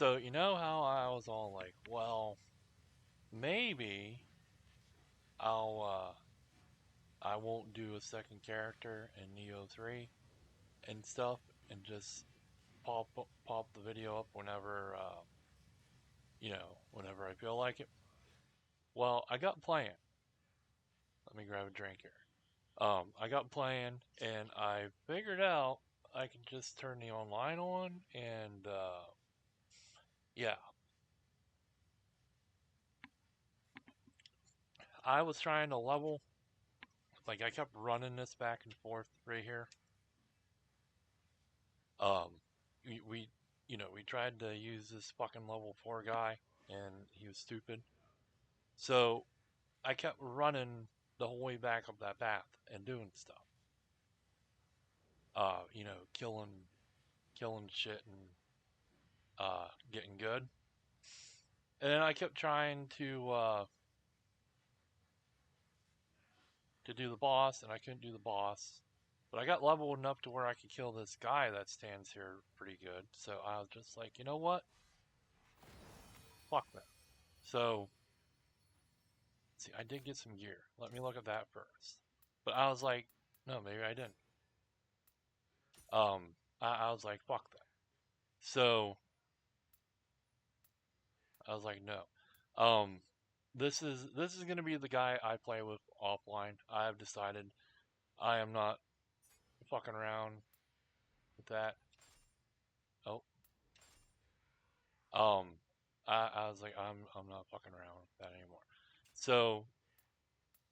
So you know how I was all like, well, maybe I'll I won't do a second character in Neo 3 and stuff and just pop the video up whenever whenever I feel like it. Well, I got playing. Let me grab a drink here. I got playing and I figured out I can just turn the online on and yeah, I was trying to level. Like I kept running this back and forth right here. Um, we we tried to use this fucking level 4 guy and he was stupid. So I kept running the whole way back up that path and doing stuff. Killing shit and getting good. And then I kept trying to do the boss, and I couldn't do the boss. But I got level enough to where I could kill this guy that stands here pretty good. So I was just like, you know what? Fuck that. So, see, I did get some gear. Let me look at that first. But I was like, no, maybe I didn't. I was like, fuck that. So I was like, no. This is gonna be the guy I play with offline. I have decided I am not fucking around with that. Oh, um, I was like, I'm not fucking around with that anymore. So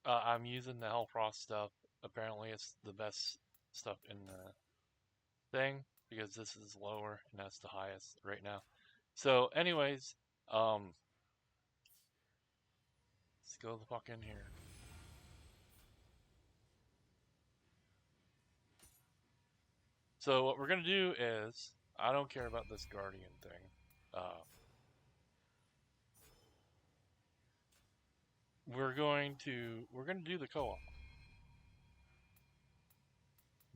I'm using the Hellfrost stuff. Apparently, it's the best stuff in the thing because this is lower and that's the highest right now. So, anyways, um, let's go the fuck in here. So what we're gonna do is, I don't care about this guardian thing. We're gonna do the co-op,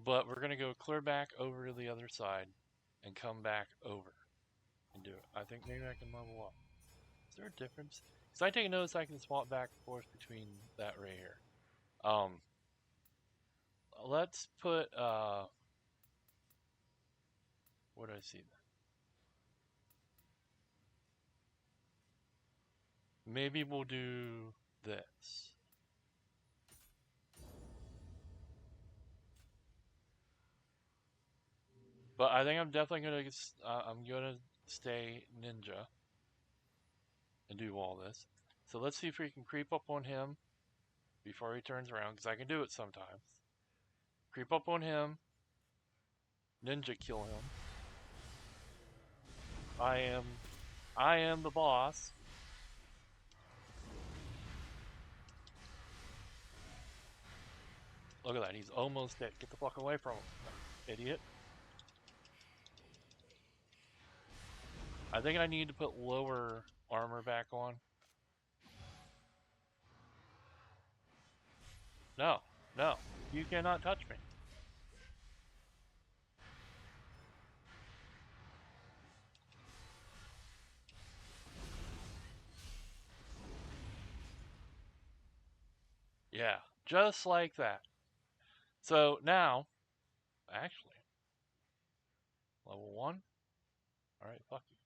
but we're gonna go clear back over to the other side and come back over and do it. I think maybe I can level up. Is there a difference? Because I take notice I can swap back and forth between that right here. Um, let's put what do I see? Maybe we'll do this. But I think I'm definitely gonna stay ninja and do all this. So let's see if we can creep up on him before he turns around, because I can do it sometimes. Creep up on him, ninja kill him. I am, I am the boss. Look at that, he's almost dead. Get the fuck away from him, idiot. I think I need to put lower armor back on. No, no, you cannot touch me. Yeah, just like that. So now, actually, level 1. Alright, fuck you.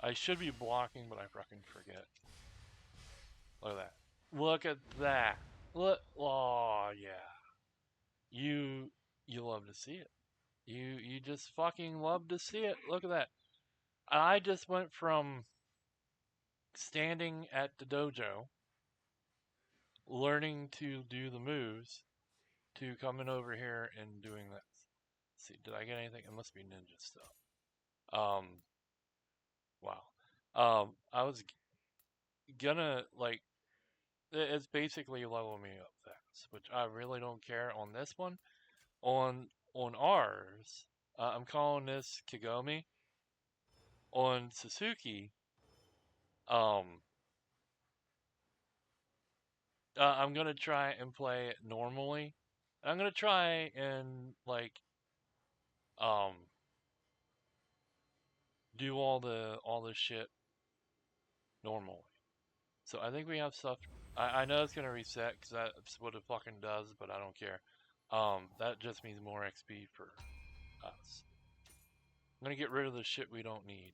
I should be blocking, but I fucking forget. Look at that. Look at that. Look. Oh, yeah. You love to see it. You just fucking love to see it. Look at that. I just went from standing at the dojo, learning to do the moves, to coming over here and doing this. Let's see, did I get anything? It must be ninja stuff. Um, wow. I was gonna like it's basically level me up fast, which I really don't care on this one. On ours, I'm calling this Kagome. on Suzuki, um, I'm gonna try and play it normally. I'm gonna try and like um do all the shit normally. So I think we have stuff. I know it's gonna reset because that's what it fucking does, but I don't care. That just means more XP for us. I'm gonna get rid of the shit we don't need.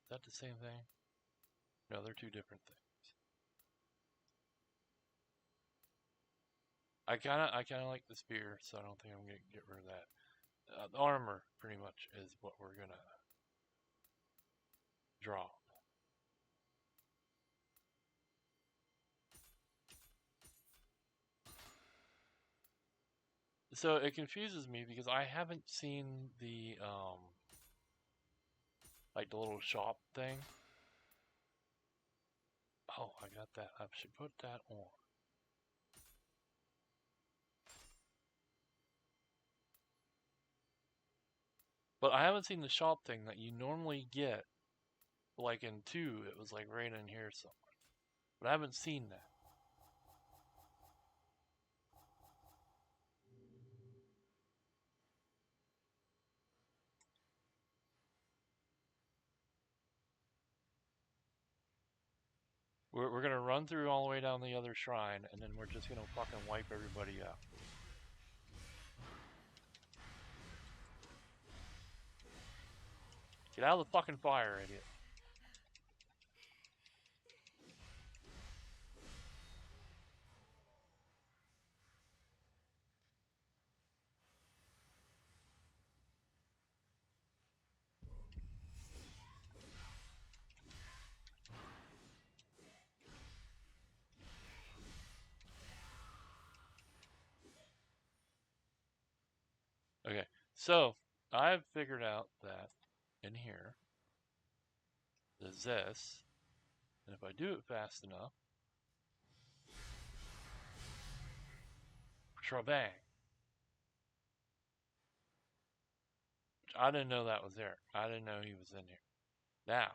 Is that the same thing? No, they're two different things. I kinda like the spear, so I don't think I'm gonna get rid of that. The armor, pretty much, is what we're gonna draw. So it confuses me because I haven't seen the like the little shop thing. Oh, I got that. I should put that on. But I haven't seen the shop thing that you normally get. Like in 2, it was like right in here somewhere. But I haven't seen that. We're gonna run through all the way down the other shrine, and then we're just gonna fucking wipe everybody out. Get out of the fucking fire, idiot. Okay, so I've figured out that in here, there's this, and if I do it fast enough, Trabang. I didn't know that was there. I didn't know he was in here. Now,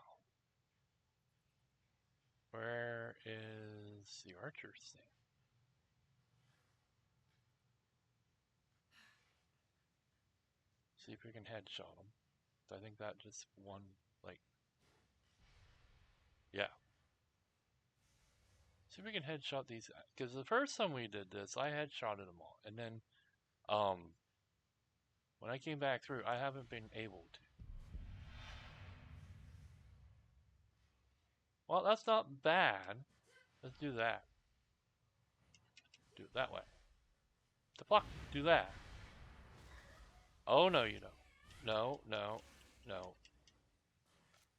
where is the archer's thing? See if we can headshot him. I think that just one, like, yeah. See if we can headshot these guys. Because the first time we did this, I headshotted them all. And then, when I came back through, I haven't been able to. Well, that's not bad. Let's do that. Do it that way. The fuck? Do that. Oh, no, you don't. No, no, no.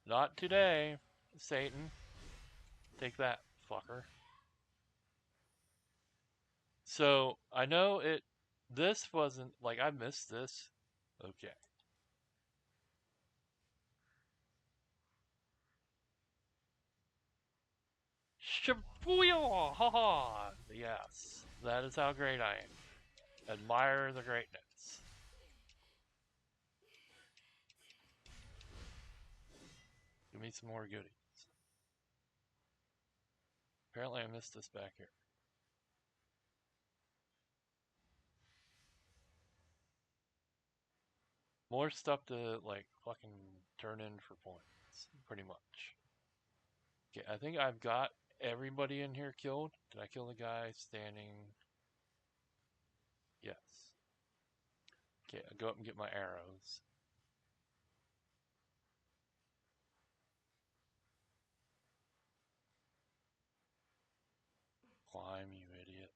Not today, Satan. Take that, fucker. So, I know it. This wasn't. Like, I missed this. Okay. Shibuya! Haha! Yes. That is how great I am. Admire the greatness. Give me some more goodies. Apparently, I missed this back here. More stuff to, like, fucking turn in for points. Pretty much. Okay, I think I've got everybody in here killed. Did I kill the guy standing? Yes. Okay, I'll go up and get my arrows. Climb, you idiot.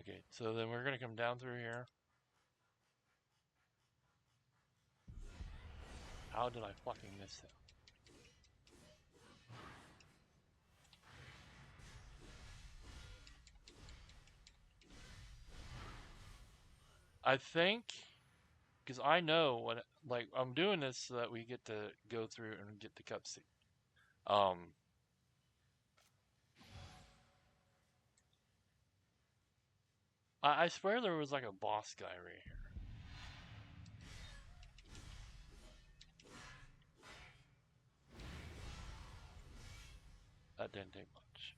Okay, so then we're gonna come down through here. How did I fucking miss him? I think, because I know when, like, I'm doing this so that we get to go through and get the cutscene. Um, I swear there was like a boss guy right here. That didn't take much.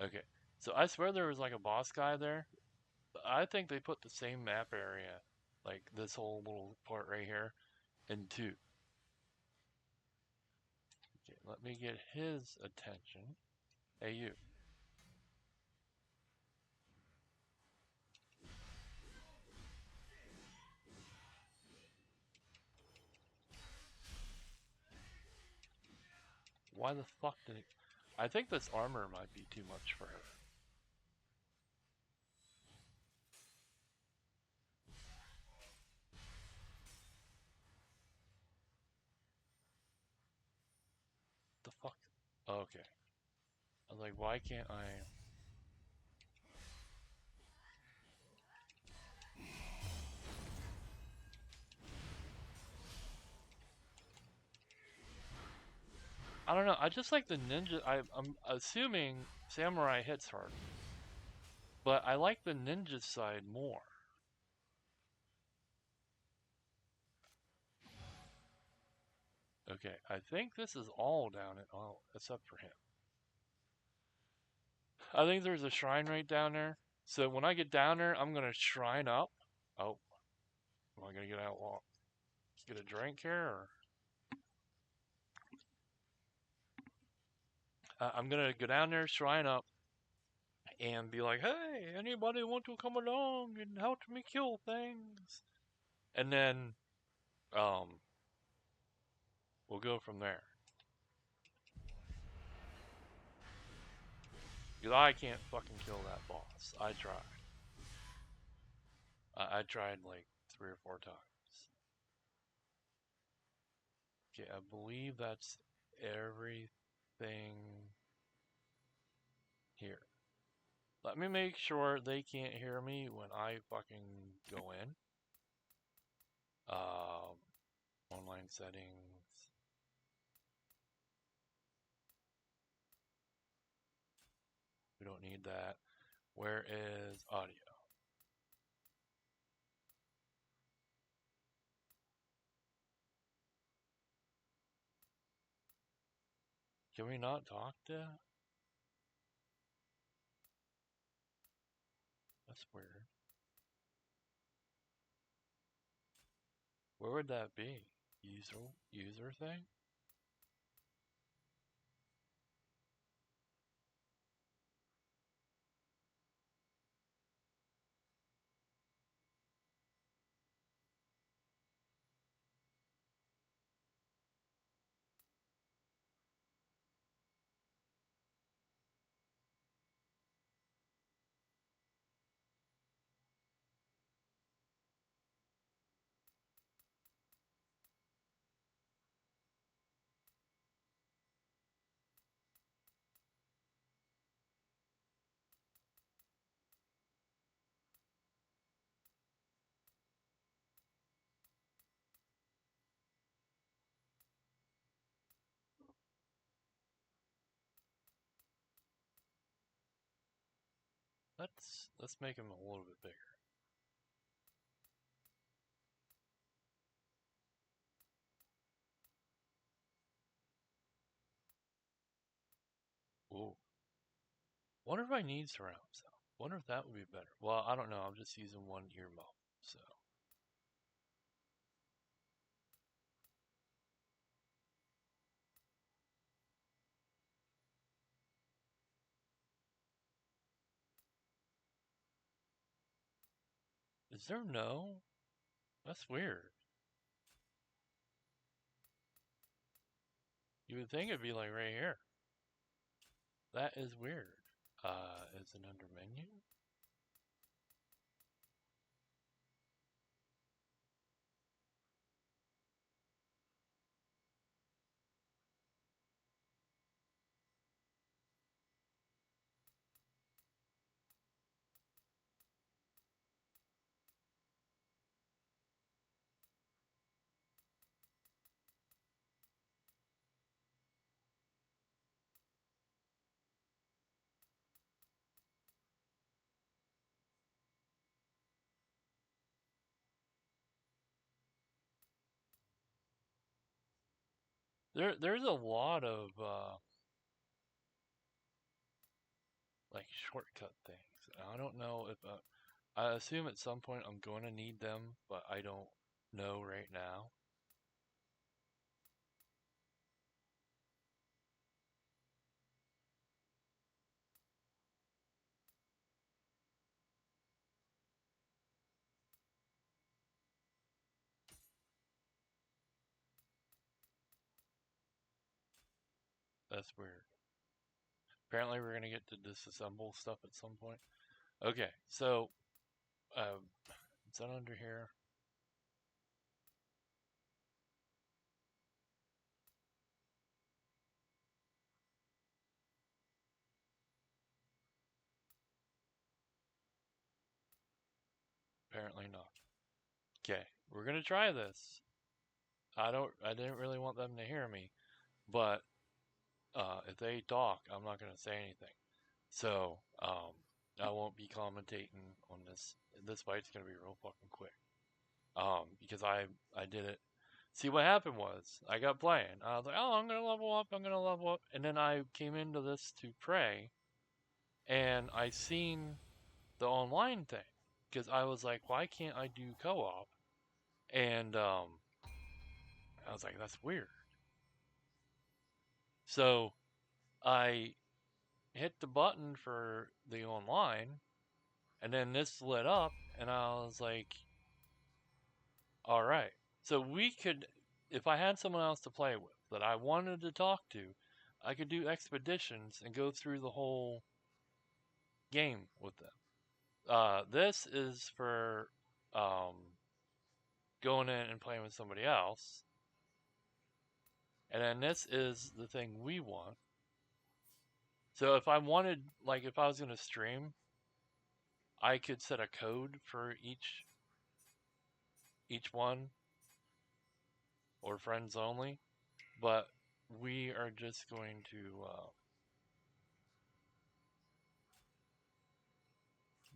Okay. So I swear there was like a boss guy there. I think they put the same map area, like this whole little part right here, in two. Okay, let me get his attention. Hey, you. Why the fuck did it? I think this armor might be too much for her. The fuck? Oh, okay. I was like, why can't I? I don't know. I just like the ninja. I'm assuming samurai hits hard, but I like the ninja side more. Okay, I think this is all down at all except for him. I think there's a shrine right down there. So when I get down there, I'm gonna shrine up. Oh, am I gonna get out? Get a drink here, or I'm gonna go down there, shrine up, and be like, "Hey, anybody want to come along and help me kill things?" And then um, we'll go from there. Because I can't fucking kill that boss. I tried. I tried like 3 or 4 times. Okay, I believe that's everything here. Let me make sure they can't hear me when I fucking go in. Um, online settings. We don't need that. Where is audio? Can we not talk to? That's weird. Where would that be? User thing? Let's make him a little bit bigger. Ooh. Wonder if I need surround sound. Wonder if that would be better. Well, I don't know. I'm just using one ear muff, so is there no? That's weird. You would think it'd be like right here. That is weird. Is it under menu? there's a lot of like shortcut things. I don't know if I assume at some point I'm going to need them, but I don't know right now. That's weird. Apparently, we're gonna get to disassemble stuff at some point. Okay, so is that under here? Apparently not. Okay, we're gonna try this. I didn't really want them to hear me, but if they talk, I'm not gonna say anything. So I won't be commentating on this. This fight's gonna be real fucking quick. Because I did it. See, what happened was I got playing. I was like, oh, I'm gonna level up. I'm gonna level up, and then I came into this to pray, and I seen the online thing because I was like, why can't I do co-op? And I was like, that's weird. So I hit the button for the online, and then this lit up, and I was like, all right. So we could, if I had someone else to play with that I wanted to talk to, I could do expeditions and go through the whole game with them. This is for um, going in and playing with somebody else. And then this is the thing we want. So if I wanted, like, if I was going to stream, I could set a code for each one or friends only. But we are just going to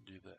do this.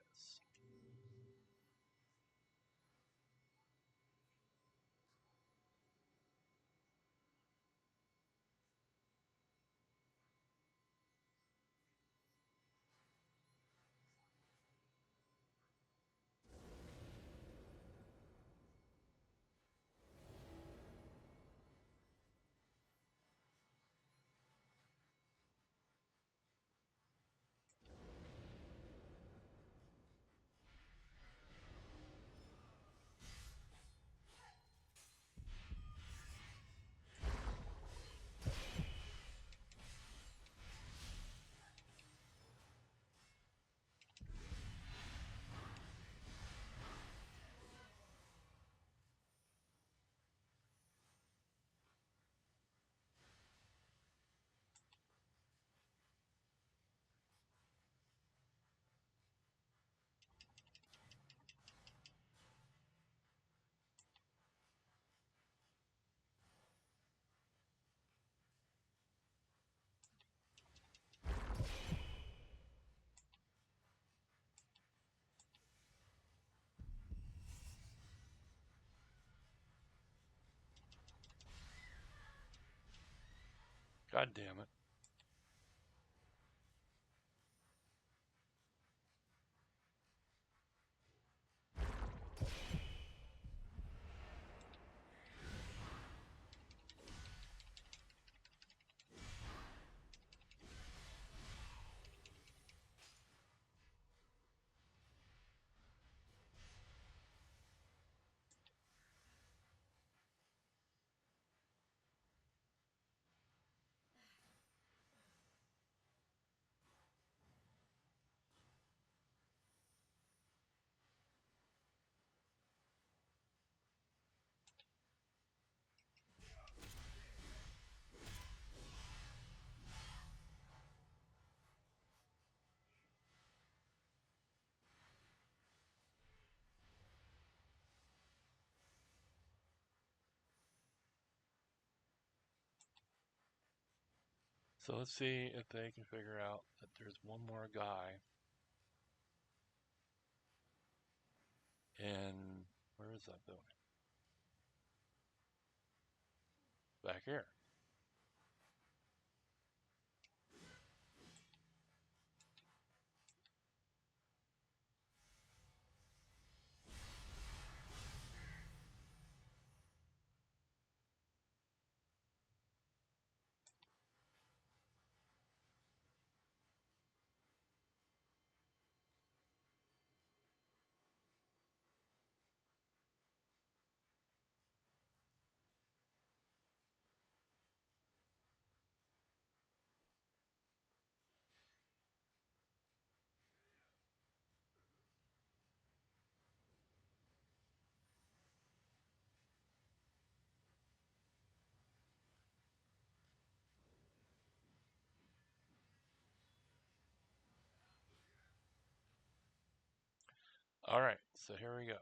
God damn it. So let's see if they can figure out that there's one more guy in, where is that building? Back here. All right, so here we go.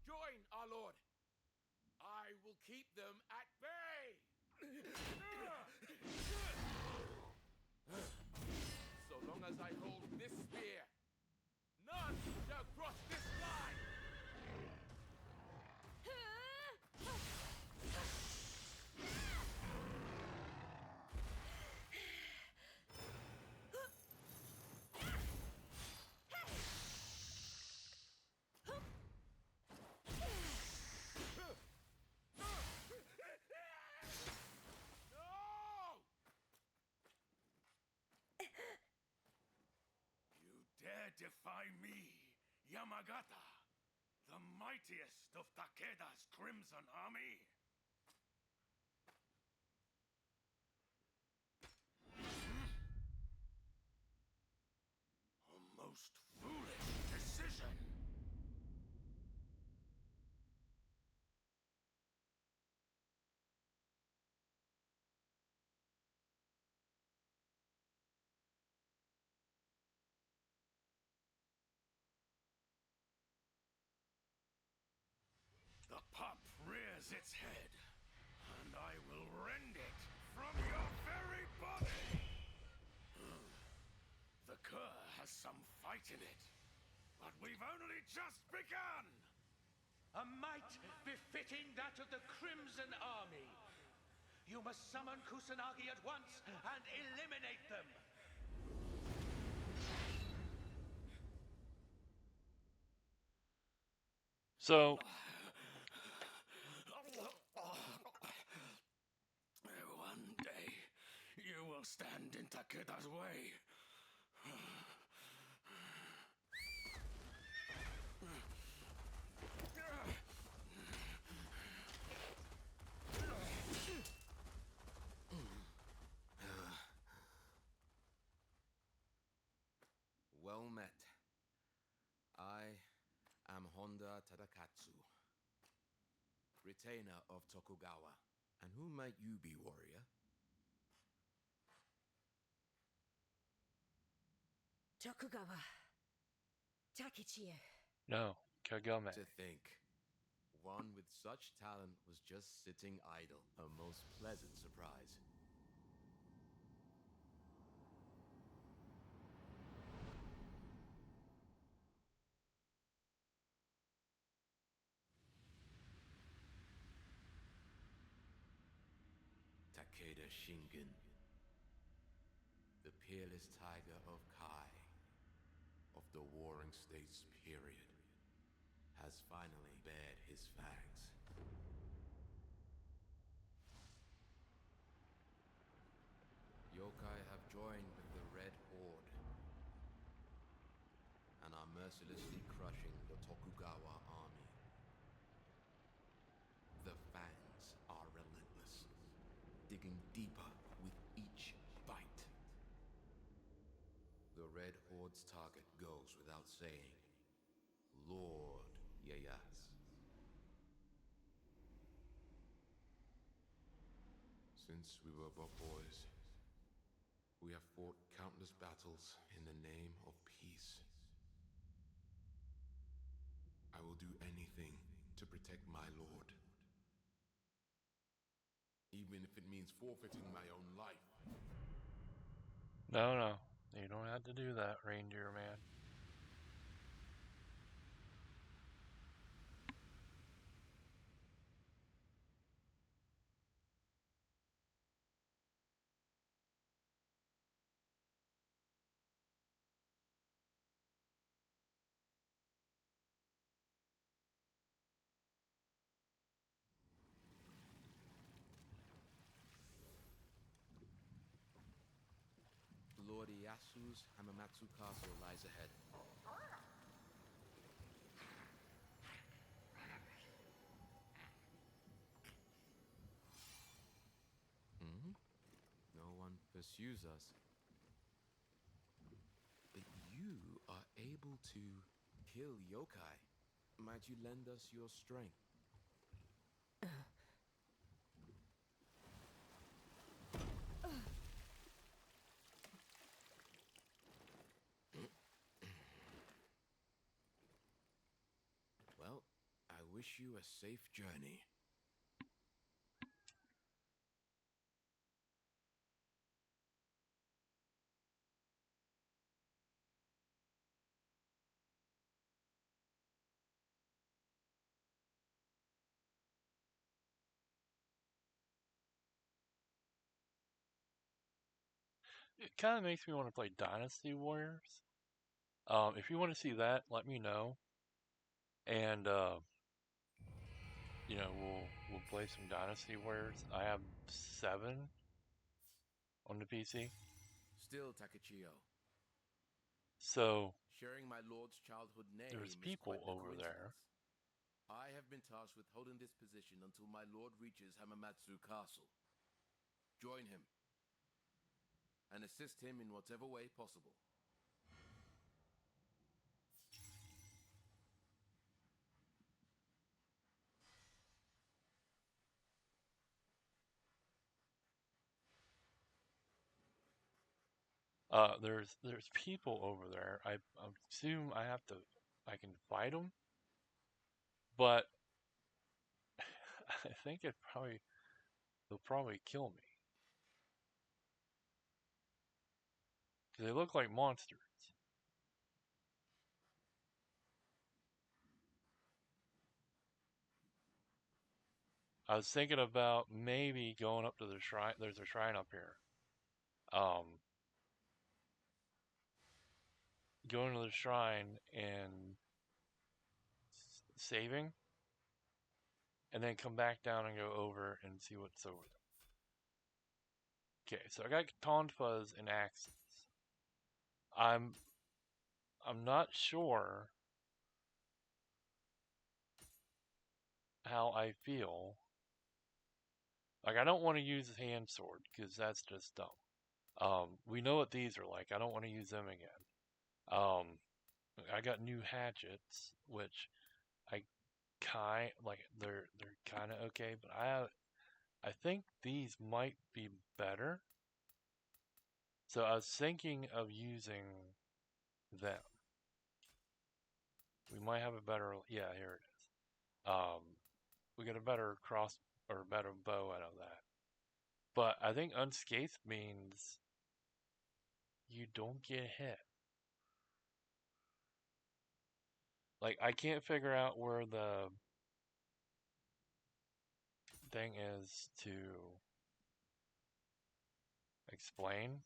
Join, our lord. I will keep them at bay. So long as I hold this spear, none shall cross this line. No! You dare defy me, Yamagata, the mightiest of Takeda's Crimson Army? A most foolish decision. The pup rears its head, and I will rend it from your very body. The cur has some fight in it, but we've only just begun. A might befitting that of the Crimson Army. You must summon Kusanagi at once and eliminate them. So, One day, you will stand in Takeda's way. Well met. I am Honda Tadakatsu, retainer of Tokugawa. And who might you be, warrior? Tokugawa. Takichio. no, Kagome. To think, one with such talent was just sitting idle. A most pleasant surprise. Takeda Shingen, the peerless tiger of Kai, of the Warring States period, has finally bared his fangs. Yokai have joined with the Red Horde and are mercilessly crushing the Tokugawa army. The fangs are relentless, digging deeper with each bite. The Red Horde's target goes without saying, Lord Ieyasu. Since we were but boys, we have fought countless battles in the name of peace. I will do anything to protect my lord, even if it means forfeiting my own life. No, you don't have to do that, reindeer man. Lord Ieyasu knows Hamamatsu Castle lies ahead. Hmm? No one pursues us. But you are able to kill yokai. Might you lend us your strength? Well, I wish you a safe journey. It kind of makes me want to play Dynasty Warriors. If you want to see that, let me know, and we'll play some Dynasty Warriors. I have 7 on the PC, Still, Takechiyo, so sharing my lord's childhood there's name is people quite the over there. coincidence. I have been tasked with holding this position until my lord reaches Hamamatsu Castle. Join him and assist him in whatever way possible. There's people over there. I assume I can fight them, but I think they'll probably kill me. 'Cause they look like monsters. I was thinking about maybe going up to the shrine. There's a shrine up here. Um, Going to the shrine and saving, and then come back down and go over and see what's over there. Okay, so I got Tonfas and axes. I'm I'm not sure how I feel. Like I don't want to use a hand sword because that's just dumb. We know what these are like. I don't want to use them again. Um, I got new hatchets, which I they're kind of okay, but I think these might be better. So I was thinking of using them. We might have a better, yeah, here it is. We get a better cross or better bow out of that. But I think unscathed means you don't get hit. Like I can't figure out where the thing is to explain.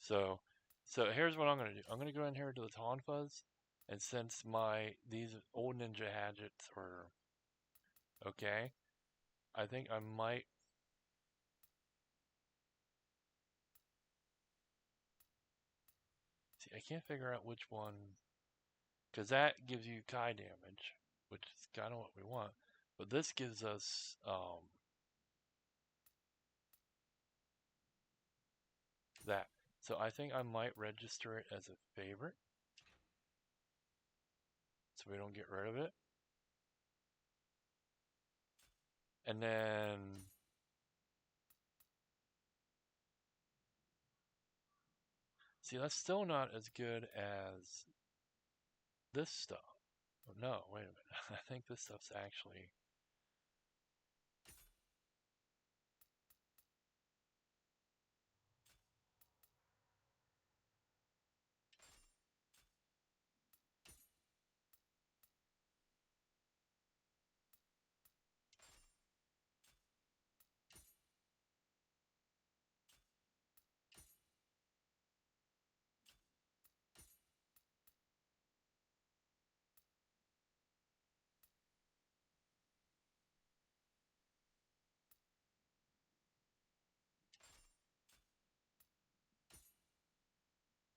So, so here's what I'm gonna do. I'm gonna go in here to the Tonfas, and since these old ninja hatchets are okay, I think I might. See, I can't figure out which one, because that gives you Kai damage, which is kind of what we want. But this gives us that. So I think I might register it as a favorite, so we don't get rid of it. And then see, that's still not as good as this stuff. Oh, no, wait a minute. I think this stuff's actually.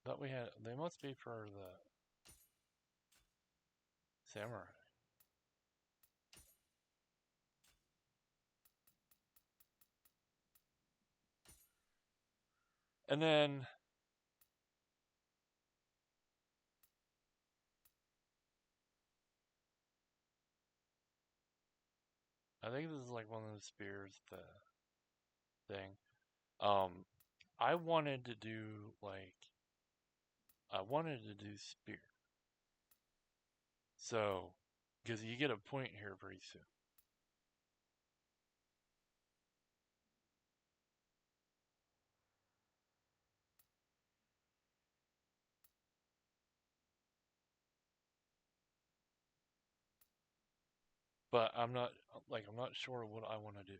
Thought we had. They must be for the samurai. And then I think this is like one of the spears, the thing. Um, I wanted to do like I wanted to do spear. So, because you get a point here pretty soon. But I'm not sure what I want to do.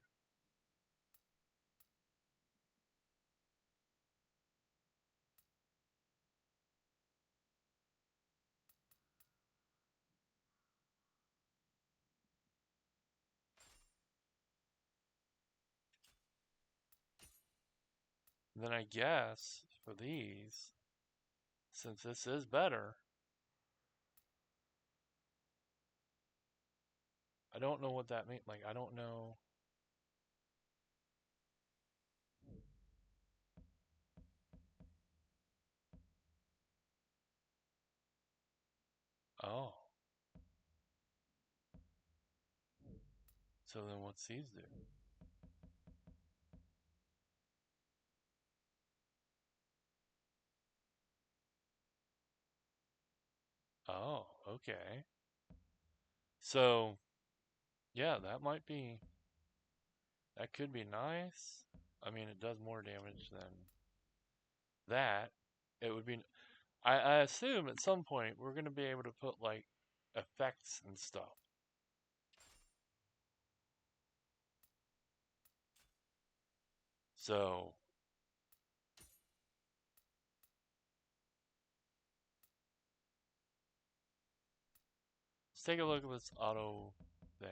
And then I guess for these, since this is better, I don't know what that means. Like I don't know. Oh, so then what's these do? Oh, okay. So yeah, that could be nice. I mean, it does more damage than that. It would be. I assume at some point we're gonna be able to put like effects and stuff. So let's take a look at this auto thing.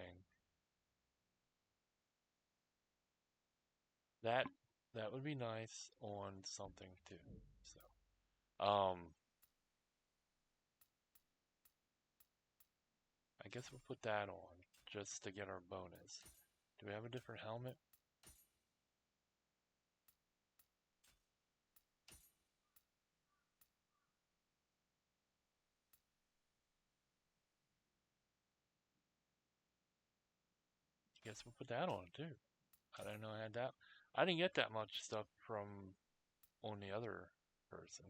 That that would be nice on something too. So I guess we'll put that on just to get our bonus. Do we have a different helmet? I guess we'll put that on too. I didn't know I had that. I didn't get that much stuff from on the other person.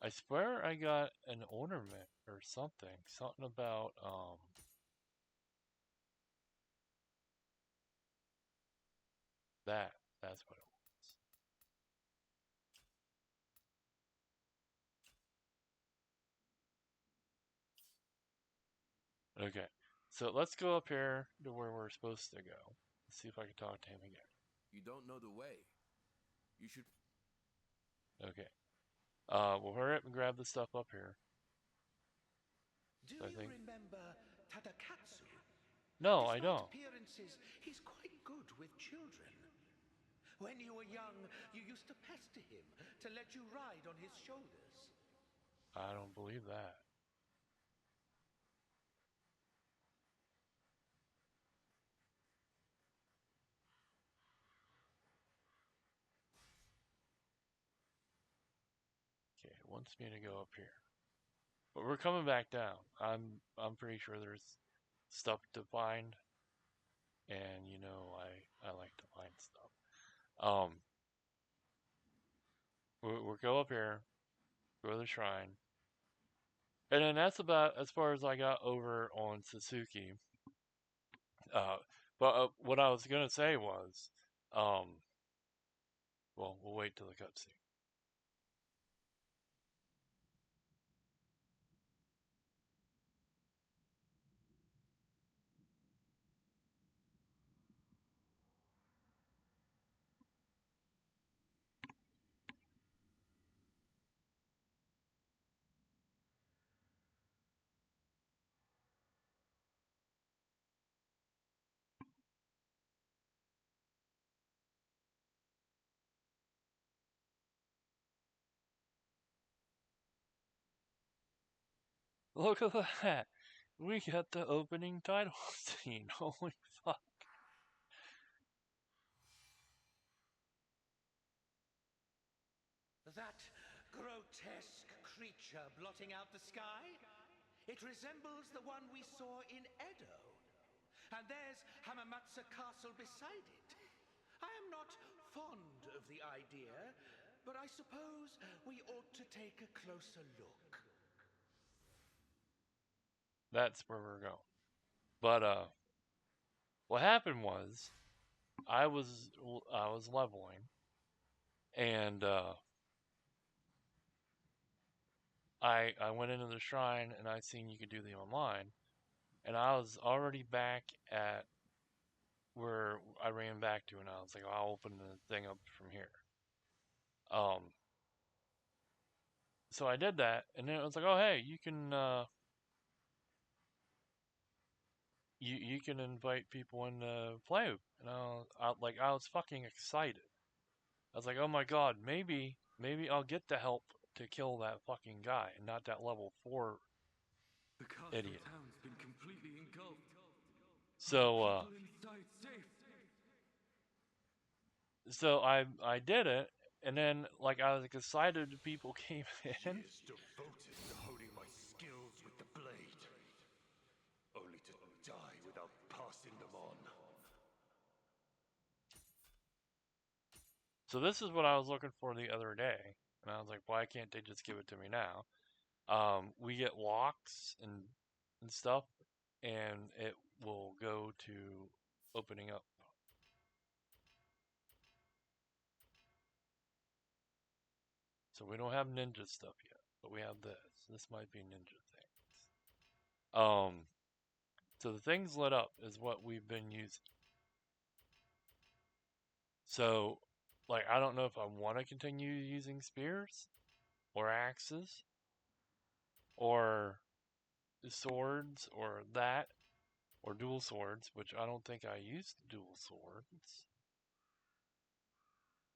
I swear I got an ornament or something. Something about that. That's what it was. Okay. So let's go up here to where we're supposed to go. Let's see if I can talk to him again. You don't know the way. You should. Okay. We'll hurry up and grab the stuff up here. Do So I you think. remember Tadakatsu? No, I Despite don't. appearances, he's quite good with children. When you were young, you used to pester him to let you ride on his shoulders. I don't believe that. Okay, it wants me to go up here. But we're coming back down. I'm pretty sure there's stuff to find. And you know I like to find stuff. Um we'll go up here, go to the shrine. And then that's about as far as I got over on Suzuki. Uh but what I was gonna say was, um well, we'll wait till the cutscene. Look at that. We got the opening title scene. Holy fuck. That grotesque creature blotting out the sky? It resembles the one we saw in Edo. And there's Hamamatsu Castle beside it. I am not fond of the idea, but I suppose we ought to take a closer look. That's where we're going. But what happened was I was leveling, and I went into the shrine and I seen you could do the online, and I was already back at where I ran back to, and I was like, I'll open the thing up from here. Um, so I did that, and then it was like, oh hey, you can invite people in to play, and I was fucking excited. I was like, oh my god, maybe I'll get the help to kill that fucking guy and not that level 4 The castle idiot. town's been completely engulfed. So uh People inside safe. so I did it, and then like I was excited people came in. Years devoted to honing my skills with the blade, only to die without passing them on. So this is what I was looking for the other day, and I was like, why can't they just give it to me now? We get locks and stuff, and it will go to opening up. So we don't have ninja stuff yet, but we have this. This might be ninja things. So the things lit up is what we've been using. So, like, I don't know if I want to continue using spears or axes or swords or that or dual swords, which I don't think I used dual swords.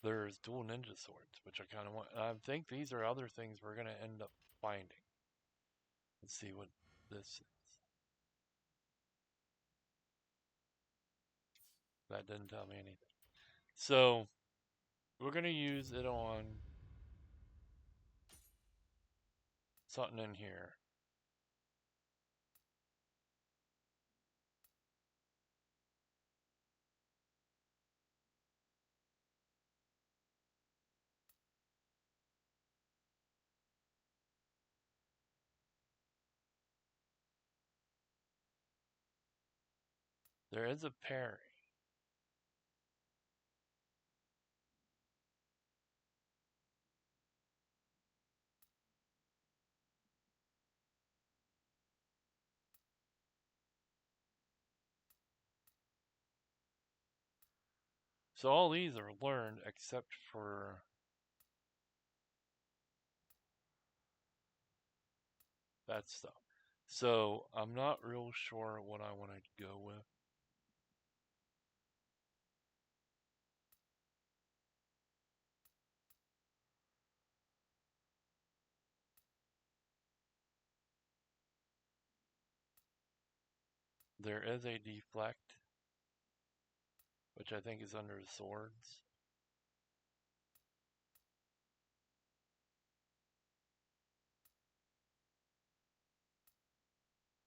There's dual ninja swords, which I kind of want. I think these are other things we're going to end up finding. Let's see what this is. That didn't tell me anything. So, we're going to use it on something in here. There is a parry. So all these are learned except for that stuff. So I'm not real sure what I want to go with. There is a deflect, which I think is under the swords.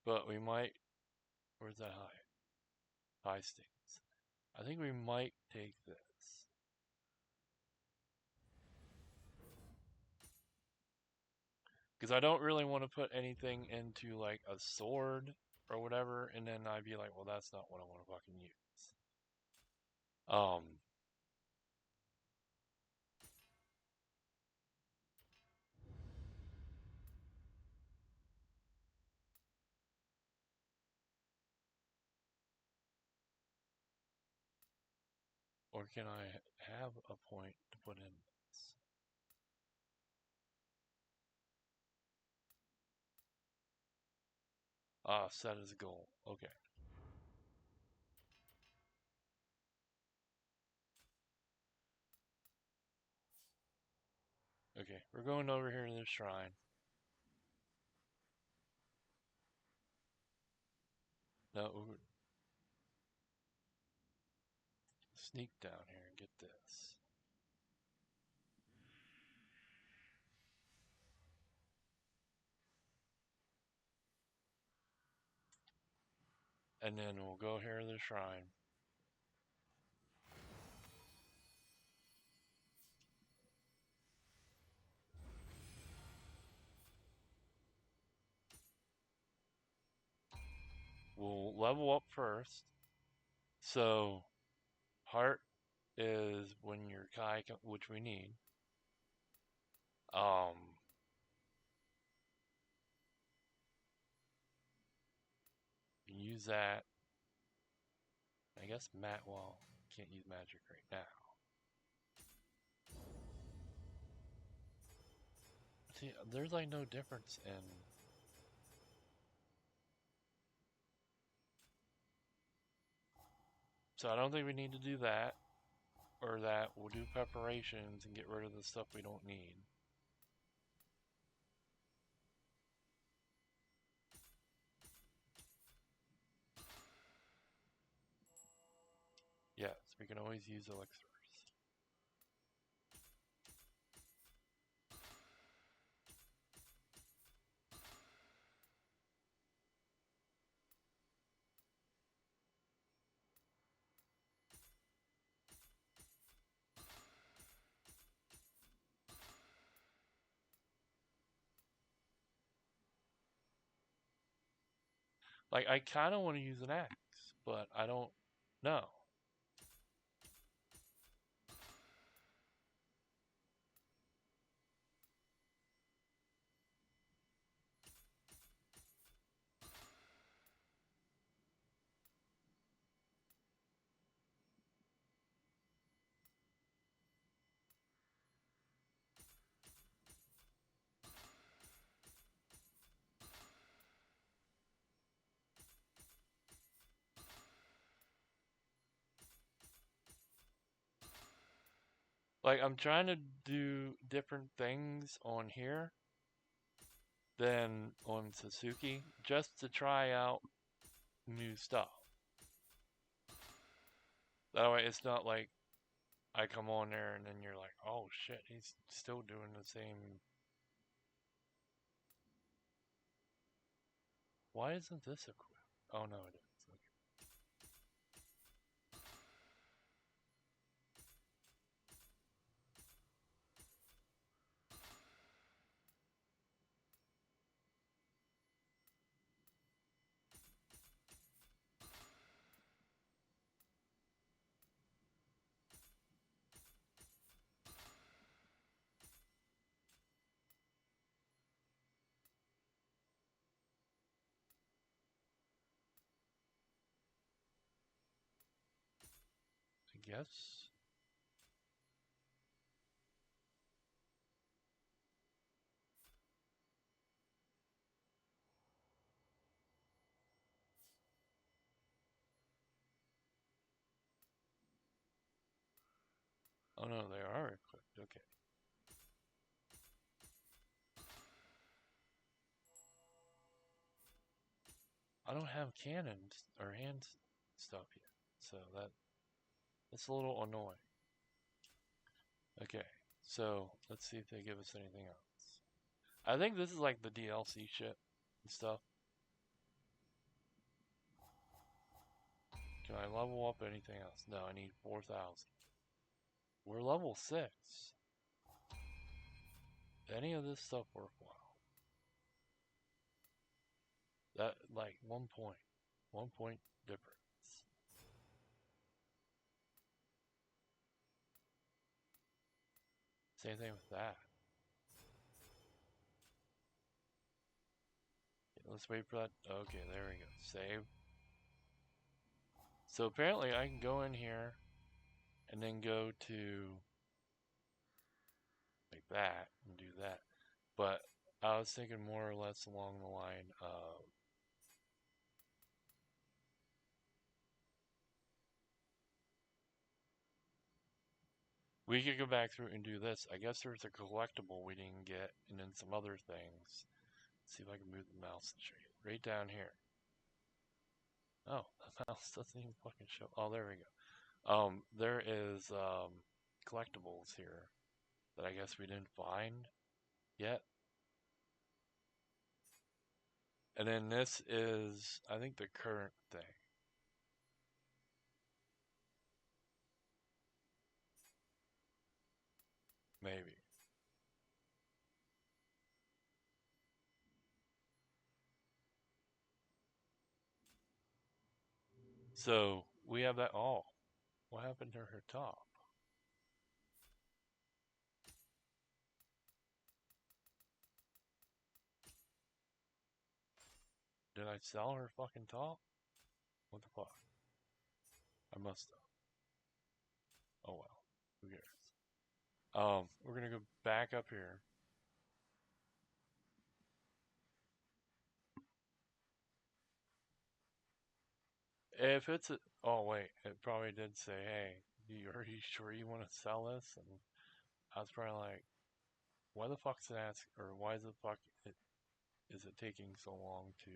But we might. Where's that high? High stings. I think we might take this. Because I don't really want to put anything into like a sword or whatever, and then I'd be like, well, that's not what I want to fucking use. Or can I have a point to put in this? Ah, set as a goal. Okay. Okay, we're going over here to the shrine. No, sneak down here and get this. And then we'll go here to the shrine. We'll level up first. So, heart is when your Kai, which we need. Um, you can use that. I guess can't use magic right now. See, there's like no difference in. So I don't think we need to do that. Or that. We'll do preparations and get rid of the stuff we don't need. Yes, we can always use elixirs. Like, I kind of want to use an axe, but I don't know. Like, I'm trying to do different things on here than on Sasuke just to try out new stuff. That way, it's not like I come on there and then you're like, oh shit, he's still doing the same. Why isn't this equipped? Oh no, it is. Okay. I guess. Oh no, they are equipped. Okay. I don't have cannons or hand stuff yet, so that's a little annoying. Okay, so let's see if they give us anything else. I think this is like the DLC shit and stuff. Can I level up anything else? No, I need 4,000. We're level 6. Any of this stuff worthwhile? That, like, 1 point. 1 point difference. Same thing with that. Okay, let's wait for that. Okay, there we go. Save. So apparently I can go in here and then go to like that and do that. But I was thinking more or less along the line of we could go back through and do this. I guess there's a collectible we didn't get, and then some other things. Let's see if I can move the mouse and show you. Right down here. Oh, the mouse doesn't even fucking show. Oh, there we go. There is collectibles here that I guess we didn't find yet. And then this is, I think, the current thing. Maybe. So we have that. Oh, what happened to her top? Did I sell her fucking top? What the fuck? I must have. Oh well. Who cares? We're gonna go back up here. If it's a, oh wait, it probably did say, hey, are you sure you want to sell this? And I was probably like, why the fuck's it ask, or why is the fuck it, is it taking so long to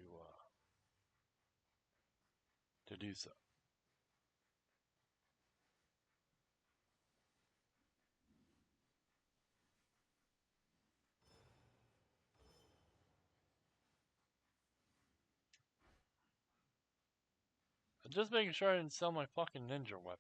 do so? Just making sure I didn't sell my fucking ninja weapon.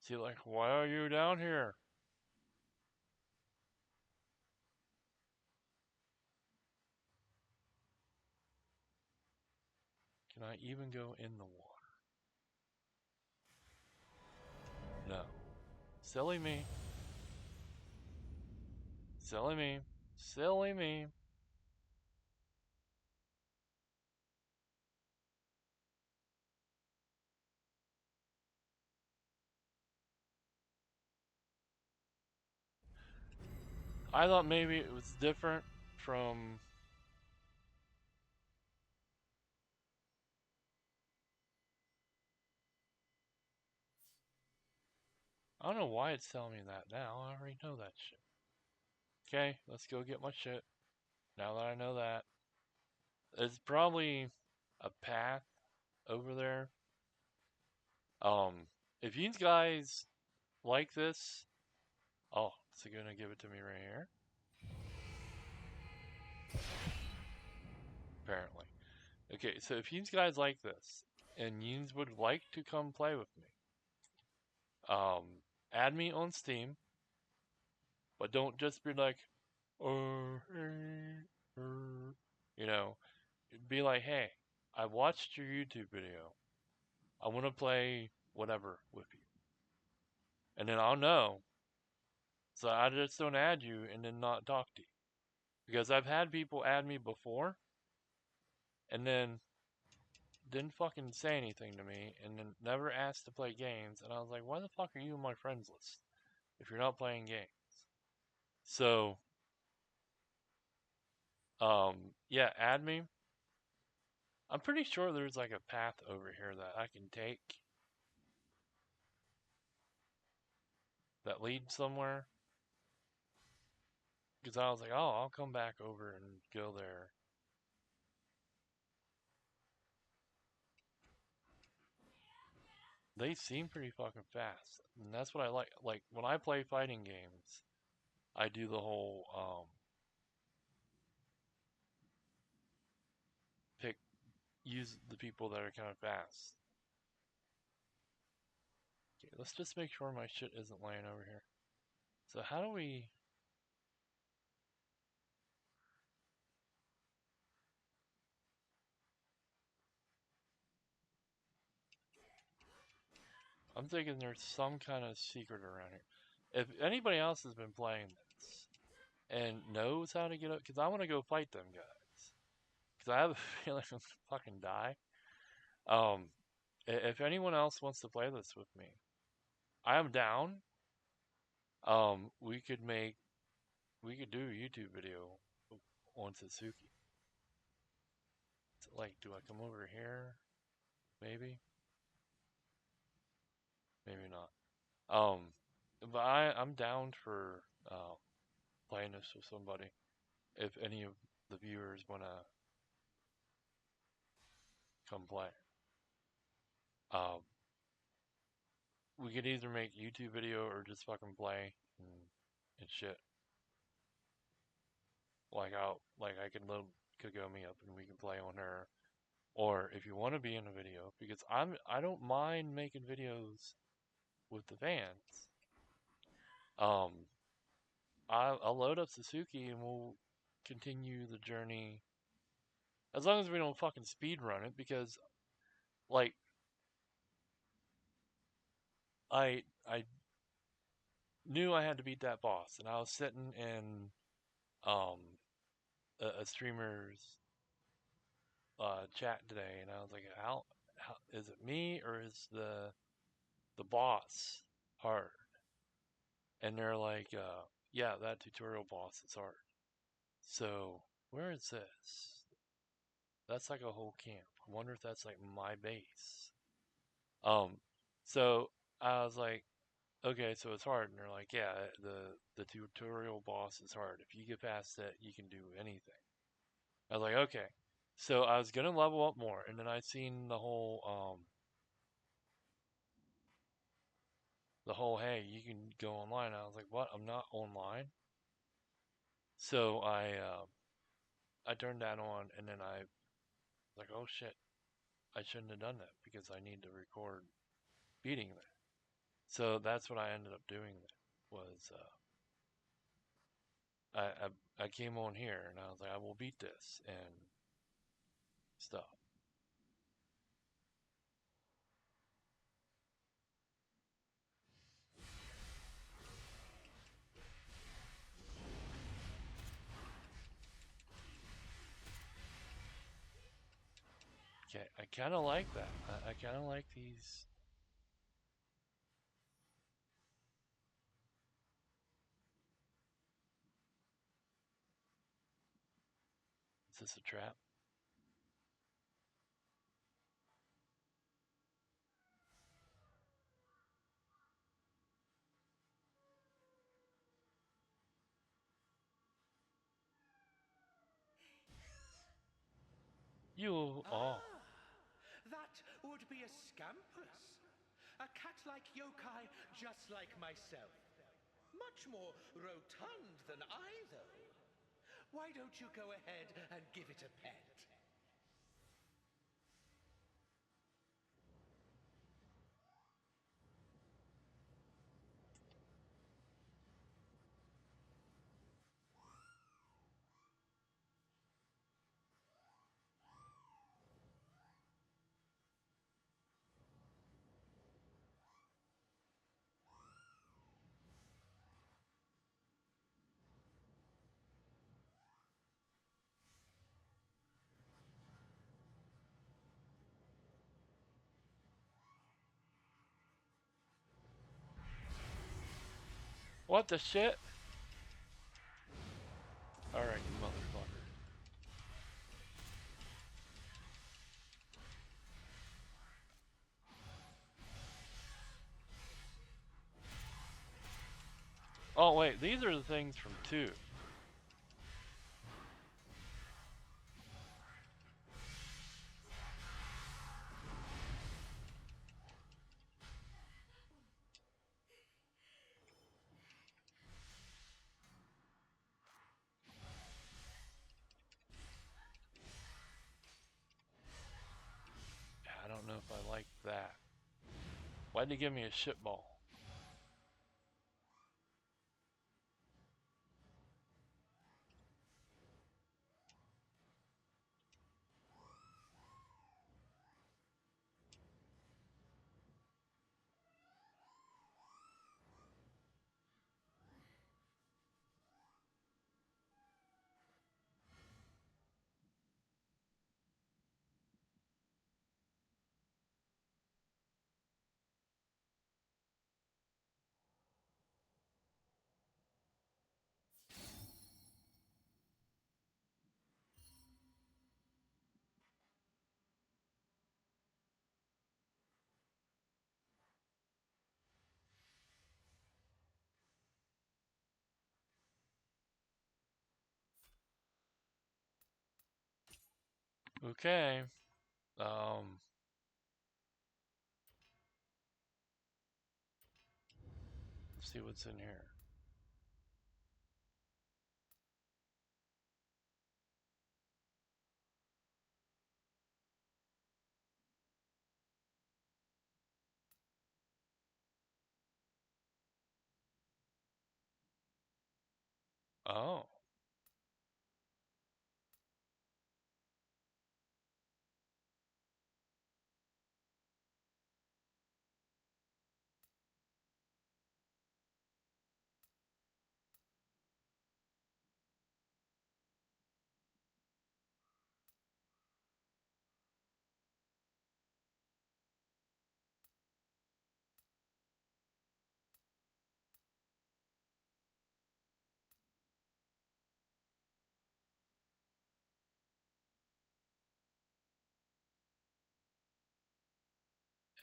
See, like, why are you down here? Can I even go in the water? No. Silly me. Silly me. Silly me. I thought maybe it was different from. I don't know why it's telling me that now. I already know that shit. Okay, let's go get my shit. Now that I know that. It's probably a path over there. Um, if you guys like this, oh, it's gonna give it to me right here. Apparently. Okay, so if you guys like this and you would like to come play with me, um, add me on Steam, but don't just be like, you know, be like, hey, I watched your YouTube video. I want to play whatever with you, and then I'll know. So I just don't add you and then not talk to you because I've had people add me before and then didn't fucking say anything to me and then never asked to play games, and I was like, why the fuck are you on my friends list if you're not playing games? So, yeah, add me. I'm pretty sure there's like a path over here that I can take that leads somewhere. Because I was like, oh, I'll come back over and go there. They seem pretty fucking fast, and that's what I like. Like when I play fighting games, I do the whole pick use the people that are kind of fast. Okay, let's just make sure my shit isn't laying over here. So how do we? I'm thinking there's some kind of secret around here. If anybody else has been playing this and knows how to get up, because I want to go fight them guys. Because I have a feeling I'm gonna fucking die. Um, if anyone else wants to play this with me, I am down. We could do a YouTube video on Suzuki. So, like, do I come over here? maybe, maybe not. But I'm down for playing this with somebody. If any of the viewers wanna come play, um, we could either make YouTube video or just fucking play and shit. Like I can load Kagome up and we can play on her. Or if you want to be in a video, because I don't mind making videos with the fans. Um, I'll load up Suzuki and we'll continue the journey as long as we don't fucking speed run it. Because like I knew I had to beat that boss, and I was sitting in um a streamer's chat today, and I was like, how is it me or is the boss hard? And they're like, yeah, that tutorial boss is hard. So where is this? That's like a whole camp. I wonder if that's like my base. Um, so I was like, okay, so it's hard, and they're like, yeah, the tutorial boss is hard. If you get past it, you can do anything. I was like, okay. So I was gonna level up more, and then I seen the whole hey, you can go online. I was like, what? I'm not online. So I turned that on, and then I was like, oh shit, I shouldn't have done that because I need to record beating that. So that's what I ended up doing. Was I came on here and I was like, I will beat this and stuff. Okay, I kind of like that. I kind of like these. Is this a trap? You oh That would be a scampus. A cat-like yokai just like myself. Much more rotund than I, though. Why don't you go ahead and give it a pet? what the shit? All right, you motherfucker. Oh wait, these are the things from two. I don't know if I like that. Why'd they give me a shit ball? Okay. Um, let's see what's in here. Oh.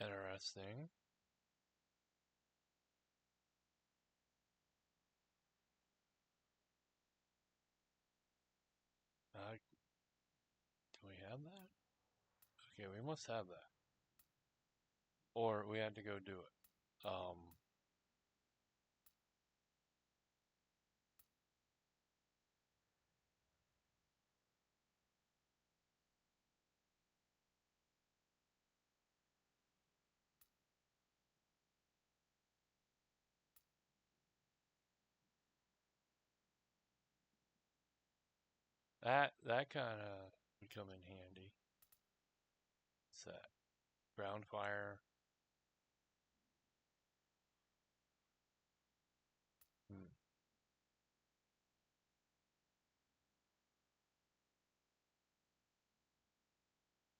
Interesting. Do we have that? Okay, we must have that. Or we had to go do it. That kind of would come in handy. What's that? Ground fire. Hmm.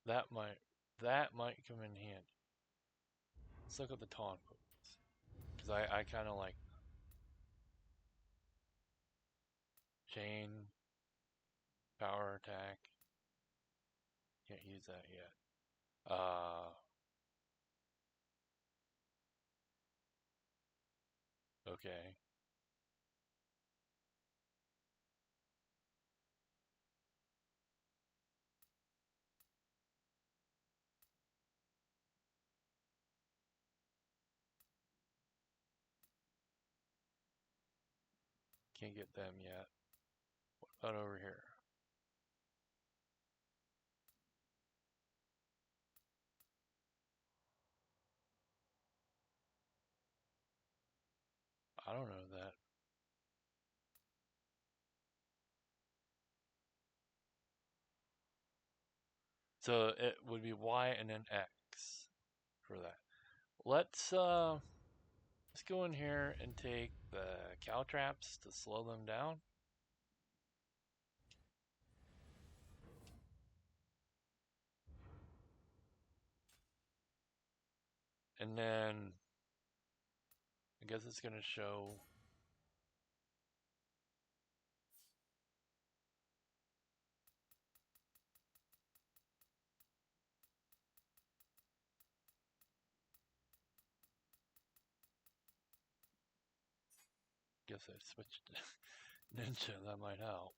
That might that might come in handy. Let's look at the taunt moves. Because I kind of like chain, power attack. Can't use that yet. Okay. Can't get them yet. What about over here? I don't know that. So it would be Y and then X for that. Let's go in here and take the cow traps to slow them down. And then I guess it's going to show. Guess I switched to Ninja. That might help.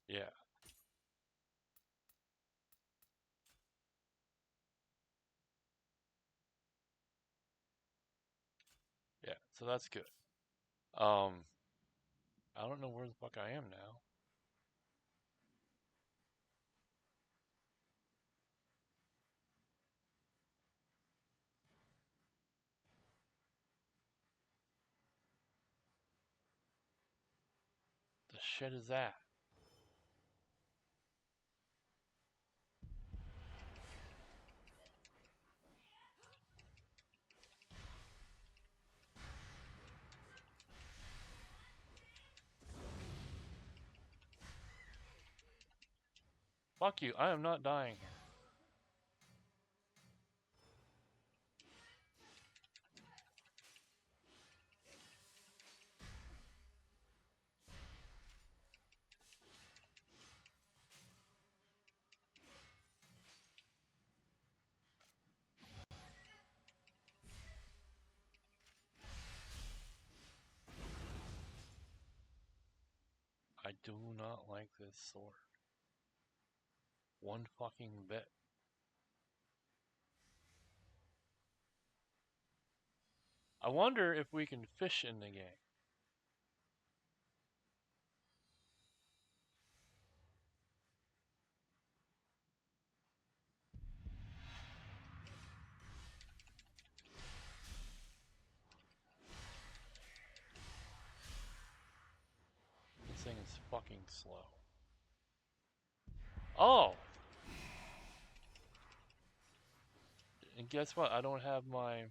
Yeah. Yeah. So that's good. Um, I don't know where the fuck I am now. The shit is that? Fuck you. I am not dying here. not like this sword. One fucking bit. I wonder if we can fish in the game. This thing is fucking slow. Oh! And guess what? I don't have my...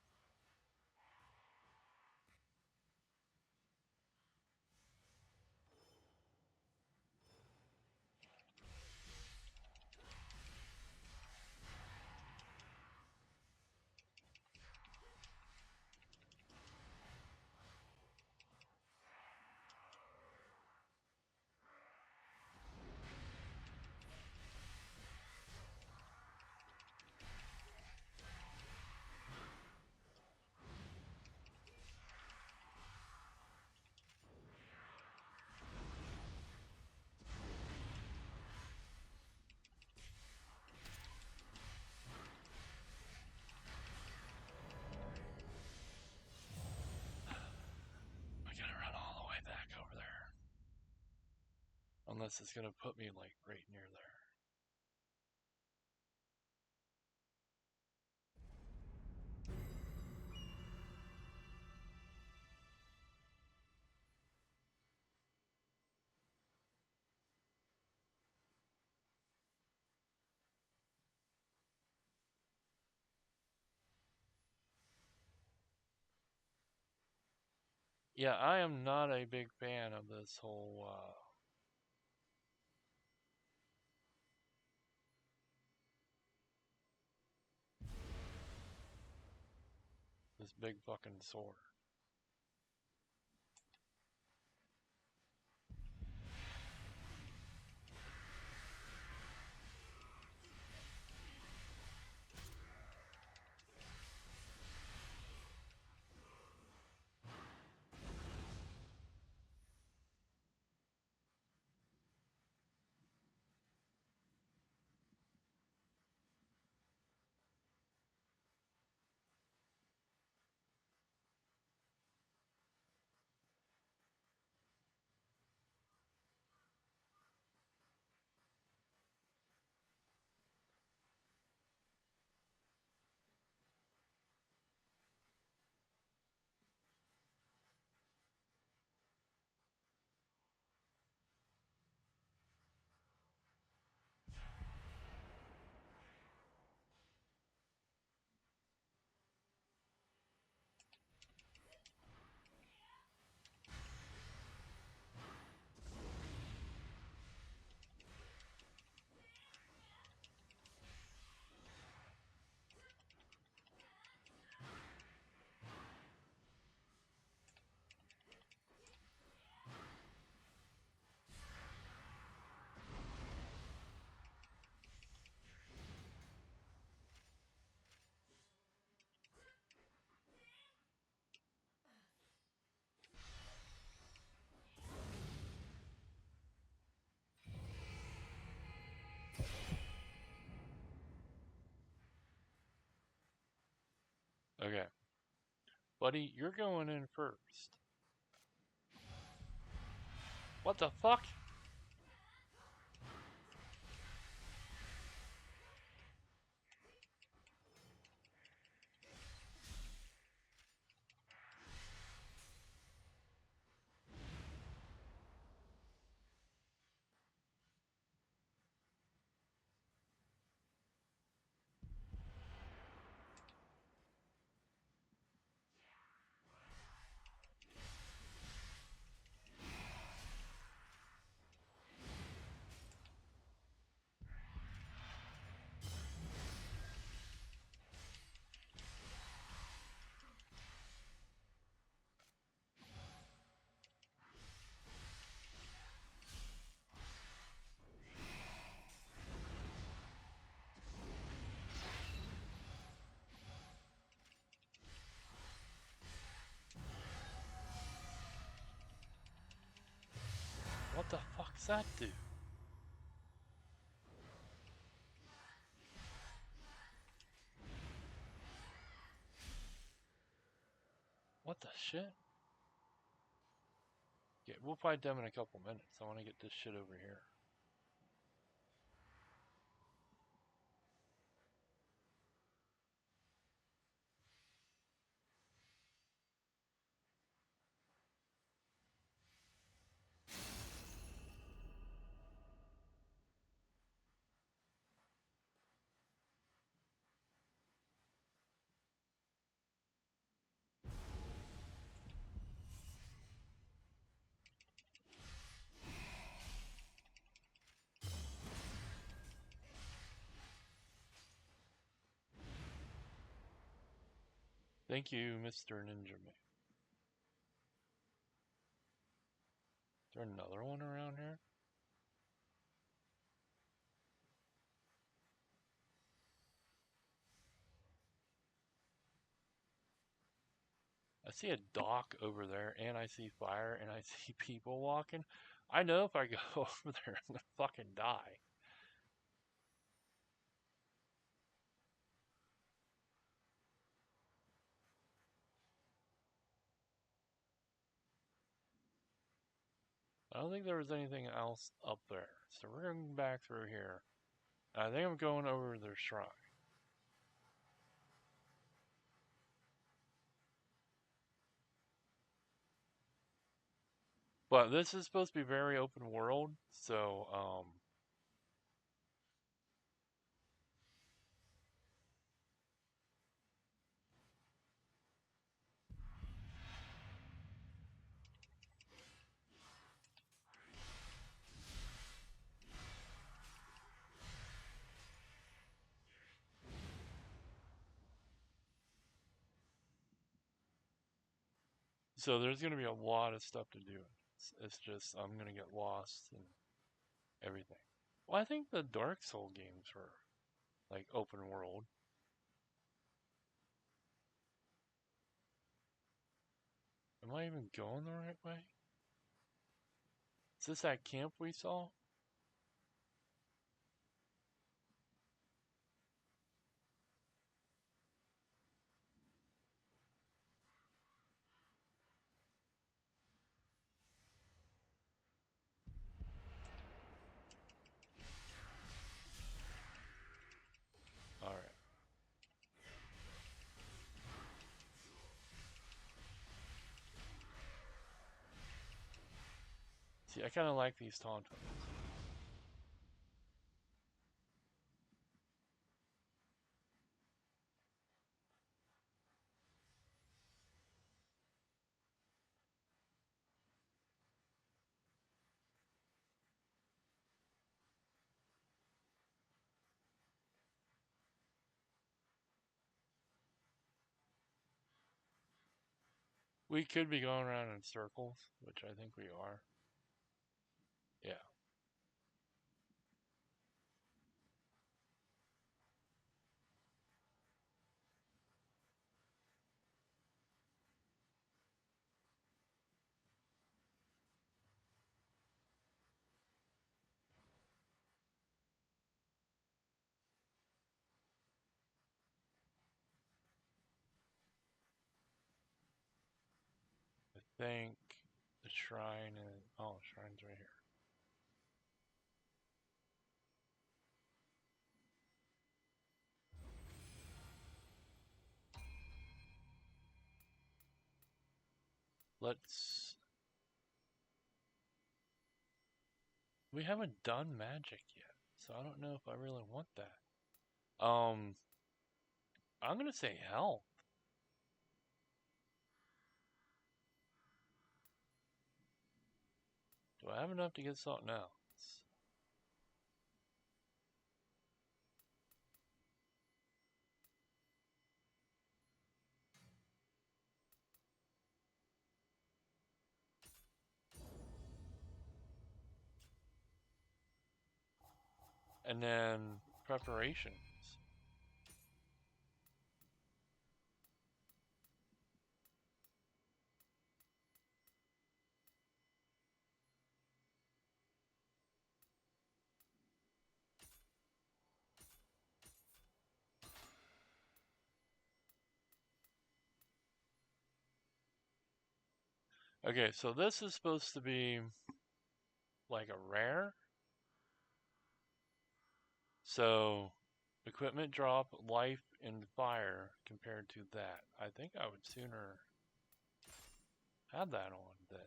I gotta run all the way back over there. Unless it's gonna put me like right near there. Yeah, I am not a big fan of this whole, this big fucking sword. Okay. Buddy, you're going in first. What the fuck? What's that do? What the shit? Yeah, we'll fight them in a couple minutes. I want to get this shit over here. Thank you, Mr. Ninja Man. Is there another one around here? I see a dock over there, and I see fire, and I see people walking. I know if I go over there, I'm gonna fucking die. I don't think there was anything else up there. So we're going back through here. I think I'm going over their shrine. But this is supposed to be very open world, so there's going to be a lot of stuff to do. It's just I'm going to get lost and everything. Well, I think the Dark Soul games were like open world. Am I even going the right way? Is this that camp we saw? Alright. See, I kind of like these tauntauns. We could be going around in circles, which I think we are. Yeah. I think the shrine is. Oh, the shrine's right here. Let's. We haven't done magic yet, so I don't know if I really want that. I'm gonna say health. Do I have enough to get something else? And then preparations. Okay, so this is supposed to be like a rare. So equipment drop, life, and fire compared to that. I think I would sooner have that on then.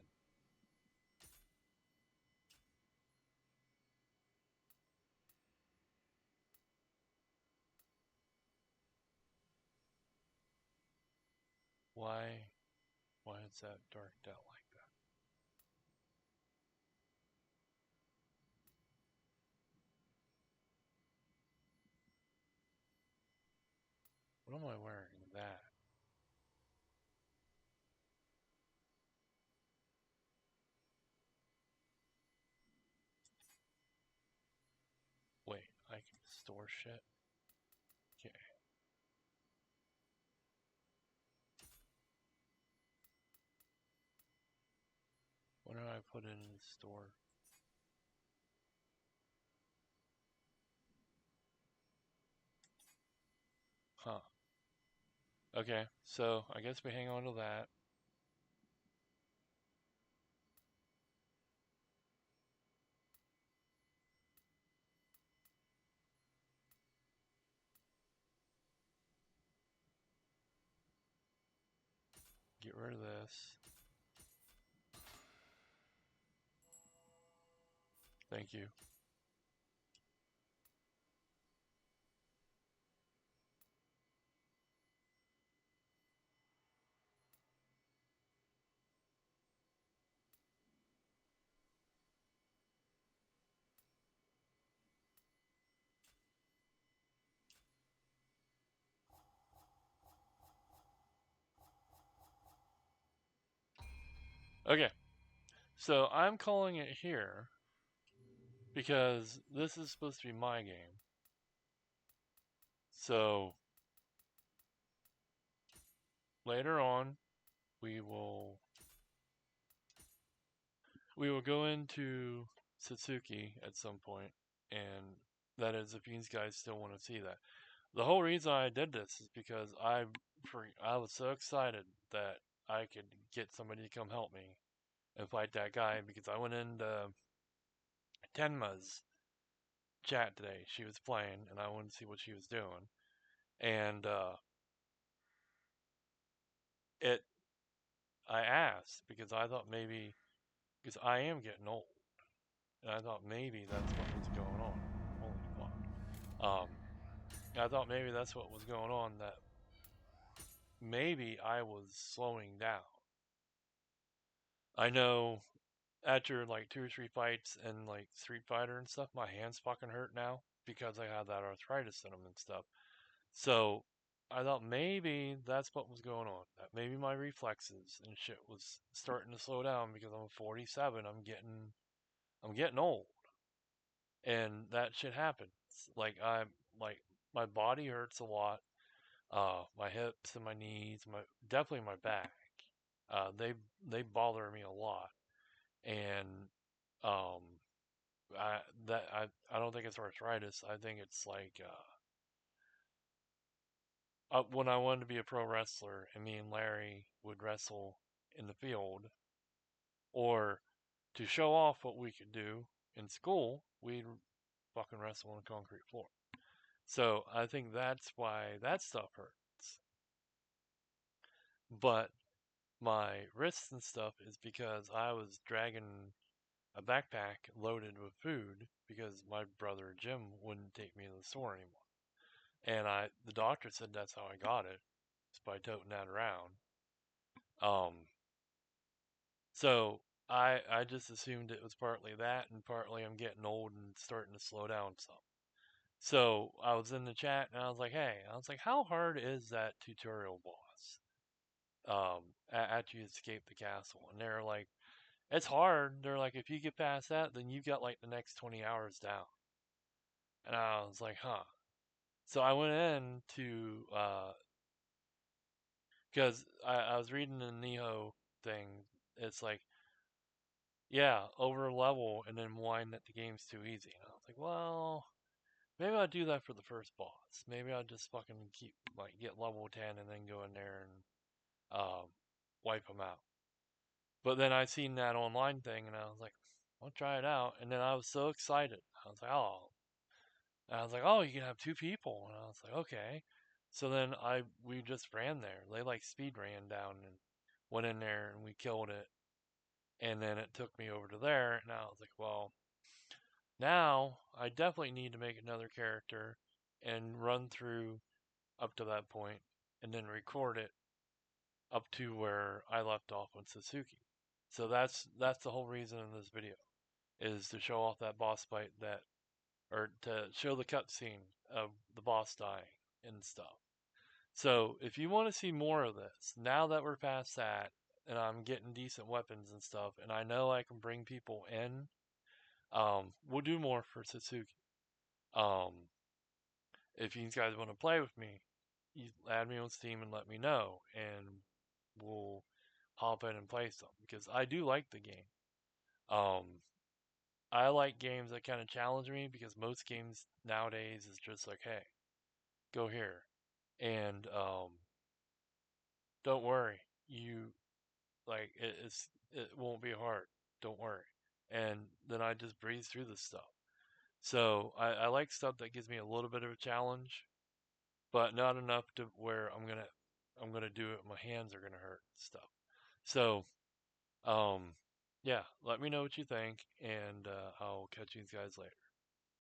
Why? Why is that darked out like that? What am I wearing? That. Wait, I can store shit? Okay. What do I put in the store? Huh. Okay, so I guess we hang on to that. Get rid of this. Thank you. Okay, so I'm calling it here because this is supposed to be my game. So later on, we will we will go into Satsuki at some point, and that is if you guys still want to see that. The whole reason I did this is because I was so excited that I could get somebody to come help me and fight that guy because I went into Tenma's chat today. She was playing, and I wanted to see what she was doing, and it I asked because I thought maybe because I am getting old, and I thought maybe that's what was going on. Holy fuck! I thought maybe that's what was going on. That maybe I was slowing down. I know after like 2 or 3 fights and like Street Fighter and stuff, my hands fucking hurt now because I had that arthritis in them and stuff. So I thought maybe that's what was going on. That maybe my reflexes and shit was starting to slow down because I'm 47. I'm getting old, and that shit happens. Like I'm like my body hurts a lot. My hips and my knees, my definitely my back. They bother me a lot, and um, I I don't think it's arthritis. I think it's like when I wanted to be a pro wrestler, and me and Larry would wrestle in the field, or to show off what we could do in school, we'd fucking wrestle on a concrete floor. So I think that's why that stuff hurts. But my wrists and stuff is because I was dragging a backpack loaded with food because my brother Jim wouldn't take me to the store anymore. And the doctor said that's how I got it, just by toting that around. Um, so I just assumed it was partly that, and partly I'm getting old and starting to slow down some. So I was in the chat and I was like, hey, I was like, how hard is that tutorial boss? After you escape the castle, and they're like, it's hard. They're like, if you get past that, then you've got like the next 20 hours down. And I was like, huh. So I went in to because I was reading the nioh thing. It's like, yeah, over level and then whine that the game's too easy. And I was like, well, maybe I'll do that for the first boss. Maybe I'll just fucking keep like get level 10 and then go in there and wipe them out. But then I seen that online thing and I was like, I'll try it out. And then I was so excited. I was like, oh, you can have two people. And I was like, okay. So then we just ran there. They like speed ran down and went in there and we killed it. And then it took me over to there. And I was like, well, now I definitely need to make another character and run through up to that point and then record it up to where I left off with Suzuki. So that's the whole reason in this video is to show off that boss fight that or to show the cutscene of the boss dying and stuff. So if you want to see more of this, now that we're past that and I'm getting decent weapons and stuff, and I know I can bring people in, we'll do more for Suzuki. Um, if you guys want to play with me, you add me on Steam and let me know, and we'll hop in and play some because I do like the game. Um, I like games that kind of challenge me because most games nowadays is just like, hey, go here, and don't worry, you like it won't be hard. Don't worry, and then I just breeze through this stuff. So I like stuff that gives me a little bit of a challenge, but not enough to where I'm gonna do it. My hands are gonna hurt and stuff. So um, yeah, let me know what you think, and I'll catch you guys later.